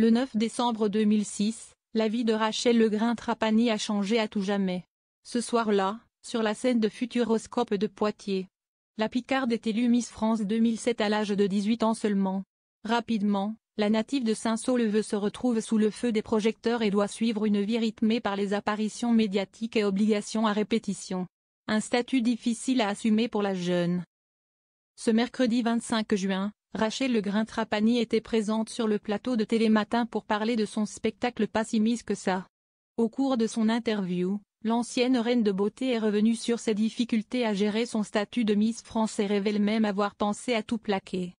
Le 9 décembre 2006, la vie de Rachel Legrin-Trapani a changé à tout jamais. Ce soir-là, sur la scène de Futuroscope de Poitiers, la Picarde est élue Miss France 2007 à l'âge de 18 ans seulement. Rapidement, la native de Saint-Saulve se retrouve sous le feu des projecteurs et doit suivre une vie rythmée par les apparitions médiatiques et obligations à répétition. Un statut difficile à assumer pour la jeune. Ce mercredi 25 juin, Rachel Legrin-Trapani était présente sur le plateau de Télématin pour parler de son spectacle Pas si Miss que ça. Au cours de son interview, l'ancienne reine de beauté est revenue sur ses difficultés à gérer son statut de Miss France et révèle même avoir pensé à tout plaquer.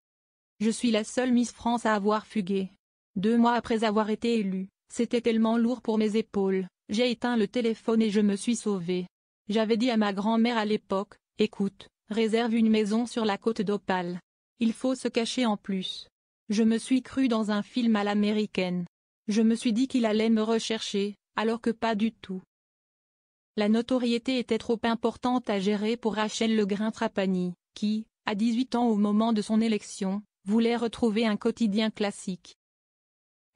Je suis la seule Miss France à avoir fugué. 2 mois après avoir été élue, c'était tellement lourd pour mes épaules, j'ai éteint le téléphone et je me suis sauvée. J'avais dit à ma grand-mère à l'époque, écoute, réserve une maison sur la côte d'Opale. Il faut se cacher en plus. Je me suis crue dans un film à l'américaine. Je me suis dit qu'il allait me rechercher, alors que pas du tout. La notoriété était trop importante à gérer pour Rachel Legrin-Trapani, qui, à 18 ans au moment de son élection, voulait retrouver un quotidien classique.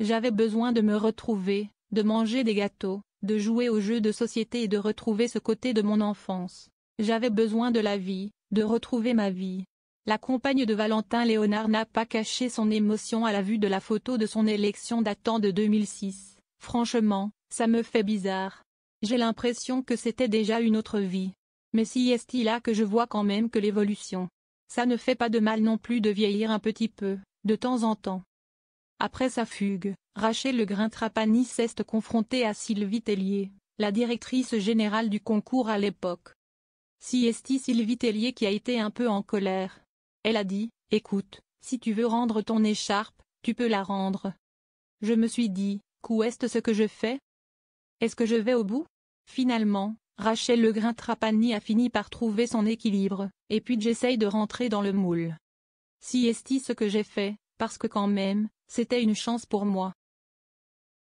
J'avais besoin de me retrouver, de manger des gâteaux, de jouer aux jeux de société et de retrouver ce côté de mon enfance. J'avais besoin de la vie, de retrouver ma vie. La compagne de Valentin Léonard n'a pas caché son émotion à la vue de la photo de son élection datant de 2006. Franchement, ça me fait bizarre. J'ai l'impression que c'était déjà une autre vie. Mais si est-il là que je vois quand même que l'évolution. Ça ne fait pas de mal non plus de vieillir un petit peu, de temps en temps. Après sa fugue, Rachel Legrin-Trapani s'est confrontée à Sylvie Tellier, la directrice générale du concours à l'époque. Si est Sylvie Tellier qui a été un peu en colère. Elle a dit, écoute, si tu veux rendre ton écharpe, tu peux la rendre. Je me suis dit, qu'est-ce ce que je fais? Est-ce que je vais au bout? Finalement, Rachel Legrin-Trapani a fini par trouver son équilibre, et puis j'essaye de rentrer dans le moule. Si est ce que j'ai fait, parce que quand même, c'était une chance pour moi.